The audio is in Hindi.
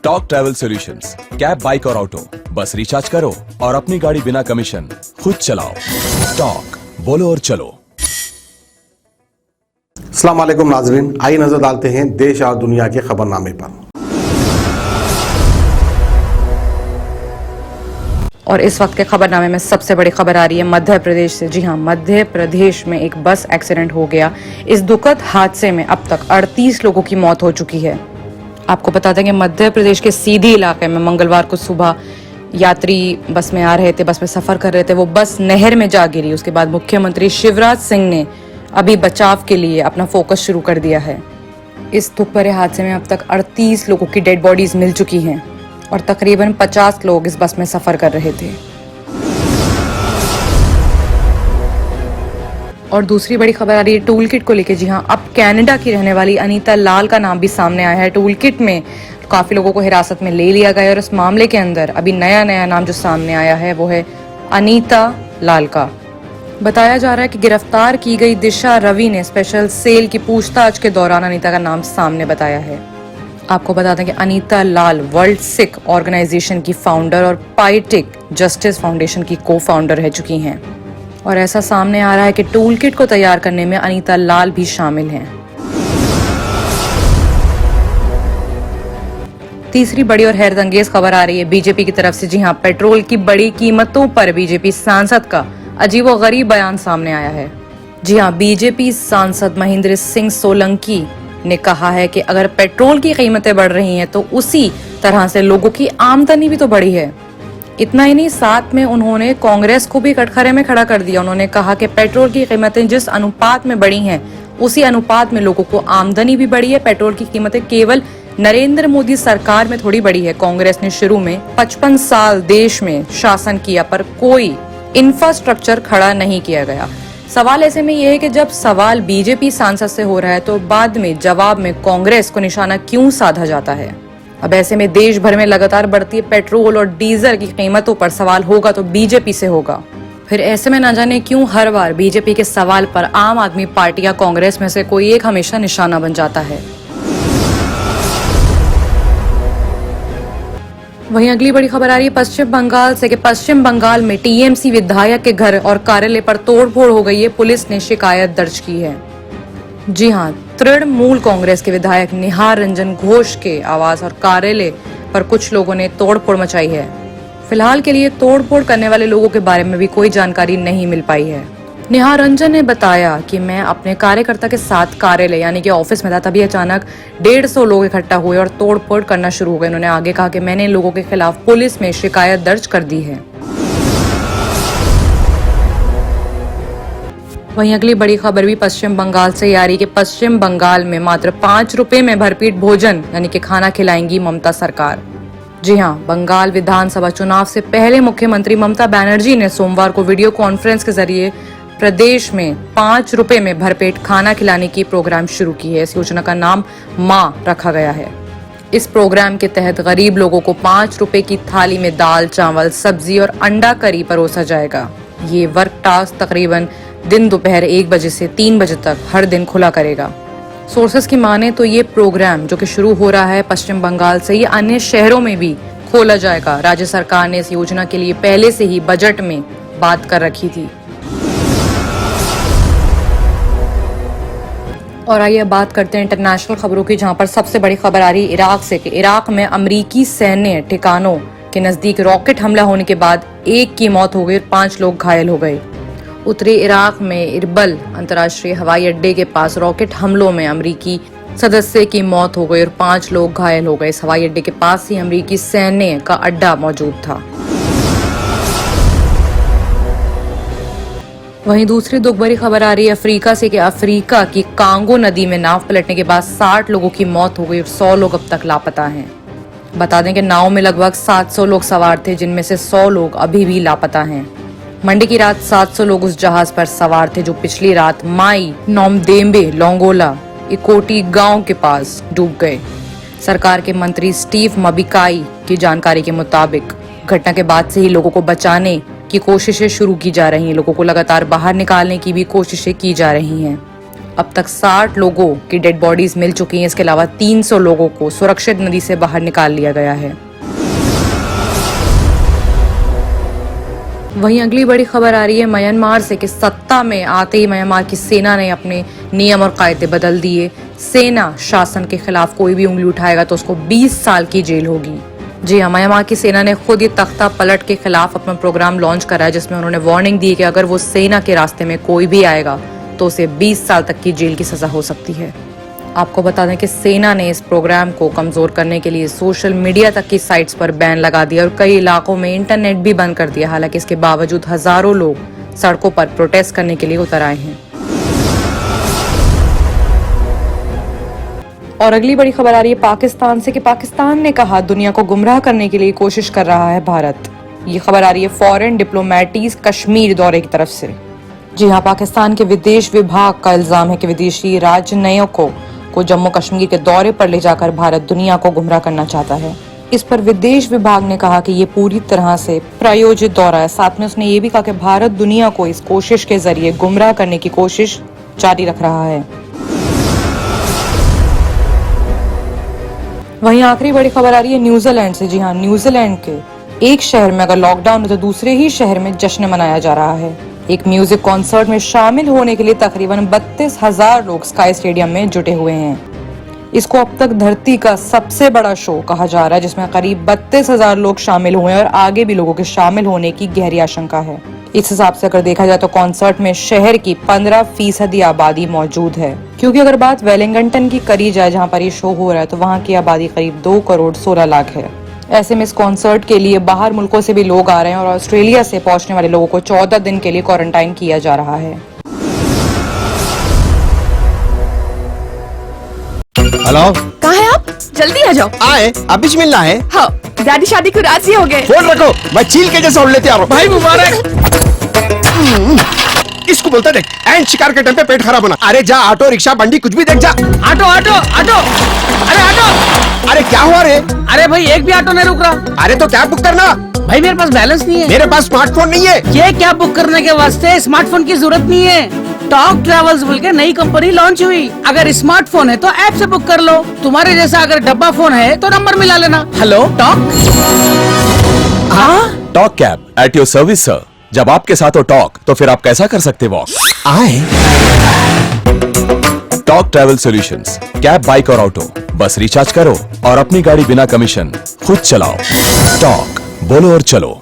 Talk travel solutions, cab, bike और ऑटो, बस रिचार्ज करो और अपनी गाड़ी बिना कमीशन खुद चलाओ। टॉक, बोलो और चलो। अस्सलाम वालेकुम नाज़रीन, आइए नजर डालते हैं देश और दुनिया के खबरनामे पर। और इस वक्त के खबरनामे में सबसे बड़ी खबर आ रही है मध्य प्रदेश से। जी हां, मध्य प्रदेश में एक बस एक्सीडेंट हो गया। इस दुखद हादसे में अब तक 38 लोगों की मौत हो चुकी है। आपको बता दें कि मध्य प्रदेश के सीधी इलाके में मंगलवार को सुबह यात्री बस में आ रहे थे, बस में सफर कर रहे थे। वो बस नहर में जा गिरी। उसके बाद मुख्यमंत्री शिवराज सिंह ने अभी बचाव के लिए अपना फोकस शुरू कर दिया है। इस दुख भरे हादसे में अब तक 38 लोगों की डेड बॉडीज मिल चुकी हैं और तकरीबन 50 लोग इस बस में सफर कर रहे थे। और दूसरी बड़ी खबर आ रही है टूल किट को लेकर। जी हाँ, अब कनाडा की रहने वाली अनीता लाल का नाम भी सामने आया है। टूल किट में काफी लोगों को हिरासत में ले लिया गया और इस मामले के अंदर अभी नया नाम जो सामने आया है वो है अनीता लाल का। बताया जा रहा है कि गिरफ्तार की गई दिशा रवि ने स्पेशल सेल की पूछताछ के दौरान अनीता का नाम सामने बताया है। आपको बता दें कि अनीता लाल वर्ल्ड सिख ऑर्गेनाइजेशन की फाउंडर और पाइटिक जस्टिस फाउंडेशन की को फाउंडर रह चुकी हैं। और ऐसा सामने आ रहा है कि टूल किट को तैयार करने में अनीता लाल भी शामिल हैं। तीसरी बड़ी और हैरतअंगेज खबर आ रही है बीजेपी की तरफ से। जी हाँ, पेट्रोल की बड़ी कीमतों पर बीजेपी सांसद का अजीबोगरीब बयान सामने आया है। जी हाँ, बीजेपी सांसद महेंद्र सिंह सोलंकी ने कहा है कि अगर पेट्रोल की कीमतें बढ़ रही हैं तो उसी तरह से लोगों की आमदनी भी तो बढ़ी है। इतना ही नहीं, साथ में उन्होंने कांग्रेस को भी कटघरे में खड़ा कर दिया। उन्होंने कहा कि पेट्रोल की कीमतें जिस अनुपात में बढ़ी हैं उसी अनुपात में लोगों को आमदनी भी बढ़ी है। पेट्रोल की कीमतें केवल नरेंद्र मोदी सरकार में थोड़ी बढ़ी है। कांग्रेस ने शुरू में 55 साल देश में शासन किया पर कोई इंफ्रास्ट्रक्चर खड़ा नहीं किया गया। सवाल ऐसे में यह है कि जब सवाल बीजेपी सांसद से हो रहा है तो बाद में जवाब में कांग्रेस को निशाना क्यों साधा जाता है। अब ऐसे में देश भर में लगातार बढ़ती पेट्रोल और डीजल की कीमतों पर सवाल होगा तो बीजेपी से होगा। फिर ऐसे में न जाने क्यों हर बार बीजेपी के सवाल पर आम आदमी पार्टी या कांग्रेस में से कोई एक हमेशा निशाना बन जाता है। वहीं अगली बड़ी खबर आ रही है पश्चिम बंगाल से कि पश्चिम बंगाल में टीएमसी विधायक के घर और कार्यालय पर तोड़फोड़ हो गई है। पुलिस ने शिकायत दर्ज की है। जी हाँ, तृणमूल कांग्रेस के विधायक निहार रंजन घोष के आवास और कार्यालय पर कुछ लोगों ने तोड़फोड़ मचाई है। फिलहाल के लिए तोड़फोड़ करने वाले लोगों के बारे में भी कोई जानकारी नहीं मिल पाई है। निहार रंजन ने बताया कि मैं अपने कार्यकर्ता के साथ कार्यालय यानी कि ऑफिस में था, तभी अचानक 150 लोग इकट्ठा हुए और तोड़फोड़ करना शुरू हो गए। उन्होंने आगे कहा कि मैंने इन लोगों के खिलाफ पुलिस में शिकायत दर्ज कर दी है। वहीं अगली बड़ी खबर भी पश्चिम बंगाल से आ रही कि पश्चिम बंगाल में मात्र 5 रुपए में भरपेट भोजन यानी कि खाना खिलाएंगी ममता सरकार। जी हाँ, बंगाल विधानसभा चुनाव से पहले मुख्यमंत्री ममता बनर्जी ने सोमवार को वीडियो कॉन्फ्रेंस के जरिए प्रदेश में 5 रुपए में भरपेट खाना खिलाने की प्रोग्राम शुरू की है। इस योजना का नाम माँ रखा गया है। इस प्रोग्राम के तहत गरीब लोगों को 5 रुपए की थाली में दाल, चावल, सब्जी और अंडा करी परोसा जाएगा। ये वर्क टास्क तकरीबन दिन दोपहर 1 बजे से 3 बजे तक हर दिन खुला करेगा। सोर्सेस की माने तो ये प्रोग्राम जो कि शुरू हो रहा है पश्चिम बंगाल से, ये अन्य शहरों में भी खोला जाएगा। राज्य सरकार ने इस योजना के लिए पहले से ही बजट में बात कर रखी थी। और आइए बात करते हैं इंटरनेशनल खबरों की, जहां पर सबसे बड़ी खबर आ रही है इराक से कि इराक में अमेरिकी सैन्य ठिकानों के नजदीक रॉकेट हमला होने के बाद 1 की मौत हो गई और 5 लोग घायल हो गए। उत्तरी इराक में इरबिल अंतर्राष्ट्रीय हवाई अड्डे के पास रॉकेट हमलों में अमेरिकी सदस्य की मौत हो गई और 5 लोग घायल हो गए। इस हवाई अड्डे के पास ही अमेरिकी सैन्य का अड्डा मौजूद था। वहीं दूसरी दुख भरी खबर आ रही है अफ्रीका से कि अफ्रीका की कांगो नदी में नाव पलटने के बाद 60 लोगों की मौत हो गई और 100 लोग अब तक लापता हैं। बता दें कि नाव में लगभग 700 लोग सवार थे, जिनमें से 100 लोग अभी भी लापता हैं। मंडे की रात 700 लोग उस जहाज पर सवार थे जो पिछली रात माई नोमदेम्बे लोंगोला इकोटी गांव के पास डूब गए। सरकार के मंत्री स्टीव मबिकाई की जानकारी के मुताबिक घटना के बाद से ही लोगों को बचाने की कोशिशें शुरू की जा रही हैं। लोगों को लगातार बाहर निकालने की भी कोशिशें की जा रही हैं। अब तक 60 लोगों की डेड बॉडीज मिल चुकी हैं। इसके अलावा 300 लोगों को सुरक्षित नदी से बाहर निकाल लिया गया है। वहीं अगली बड़ी खबर आ रही है म्यांमार से कि सत्ता में आते ही म्यांमार की सेना ने अपने नियम और कायदे बदल दिए। सेना शासन के खिलाफ कोई भी उंगली उठाएगा तो उसको 20 साल की जेल होगी। जी हाँ, म्यांमार की सेना ने खुद ये तख्ता पलट के खिलाफ अपना प्रोग्राम लॉन्च करा है, जिसमें उन्होंने वार्निंग दी कि अगर वो सेना के रास्ते में कोई भी आएगा तो उसे 20 साल तक की जेल की सजा हो सकती है। आपको बता दें कि सेना ने इस प्रोग्राम को कमजोर करने के लिए सोशल मीडिया तक की साइट्स पर बैन लगा दिया और कई इलाकों में इंटरनेट भी बंद कर दिया। हालांकि इसके बावजूद हजारों लोग सड़कों पर प्रोटेस्ट करने के लिए उतर आए हैं। और अगली बड़ी खबर आ रही है पाकिस्तान से कि पाकिस्तान ने कहा दुनिया को गुमराह करने के लिए कोशिश कर रहा है भारत। ये खबर आ रही है फॉरेन डिप्लोमेटीज कश्मीर दौरे की तरफ से। जी हाँ, पाकिस्तान के विदेश विभाग का इल्जाम है कि विदेशी राजनयिकों को जम्मू कश्मीर के दौरे पर ले जाकर भारत दुनिया को गुमराह करना चाहता है। इस पर विदेश विभाग ने कहा कि ये पूरी तरह से प्रायोजित दौरा है। साथ में उसने ये भी कहा कि भारत दुनिया को इस कोशिश के जरिए गुमराह करने की कोशिश जारी रख रहा है। वहीं आखिरी बड़ी खबर आ रही है न्यूजीलैंड से। जी हाँ, न्यूजीलैंड के एक शहर में अगर लॉकडाउन है तो दूसरे ही शहर में जश्न मनाया जा रहा है। एक म्यूजिक कॉन्सर्ट में शामिल होने के लिए तकरीबन 32,000 लोग स्काई स्टेडियम में जुटे हुए हैं। इसको अब तक धरती का सबसे बड़ा शो कहा जा रहा है, जिसमें करीब 32,000 लोग शामिल हुए हैं और आगे भी लोगों के शामिल होने की गहरी आशंका है। इस हिसाब से अगर देखा जाए तो कॉन्सर्ट में शहर की 15% आबादी मौजूद है, क्योंकि अगर बात वेलिंगटन की करी जाए जहाँ पर ये शो हो रहा है तो वहाँ की आबादी करीब 2 करोड़ 16 लाख है। ऐसे में इस कॉन्सर्ट के लिए बाहर मुल्कों से भी लोग आ रहे हैं और ऑस्ट्रेलिया से पहुंचने वाले लोगों को 14 दिन के लिए क्वारंटाइन किया जा रहा है। हेलो, कहाँ है आप? जल्दी आ जाओ। आए अब बीच मिलना है। हाँ, डैडी शादी को राजी हो गए। फोन रखो, मैं चील के जैसा उड़ लेते आ रहा हूँ। भाई मुबारक। इसको बोलते देख, एंड शिकार के टाइम पे पेट खराब होना। अरे जा, ऑटो रिक्शा बंडी कुछ भी देख जा। ऑटो ऑटो ऑटो, अरे ऑटो। अरे क्या हुआ रे? अरे भाई एक भी ऑटो नहीं रुक रहा। अरे तो कैब बुक करना। भाई मेरे पास बैलेंस नहीं है। मेरे पास स्मार्टफोन नहीं है। ये कैब बुक करने के वास्ते स्मार्टफोन की जरूरत नहीं है। टॉक ट्रेवल्स बोल के नई कंपनी लॉन्च हुई। अगर स्मार्टफोन है तो ऐप से बुक कर लो। तुम्हारे जैसा अगर डब्बा फोन है तो नंबर मिला लेना। Hello talk. हाँ, talk cab at your service sir. जब आपके साथ हो टॉक तो फिर आप कैसा कर सकते वॉक। आए talk travel solutions, cab, bike और ऑटो, बस रिचार्ज करो और अपनी गाड़ी बिना कमीशन खुद चलाओ। टॉक, बोलो और चलो।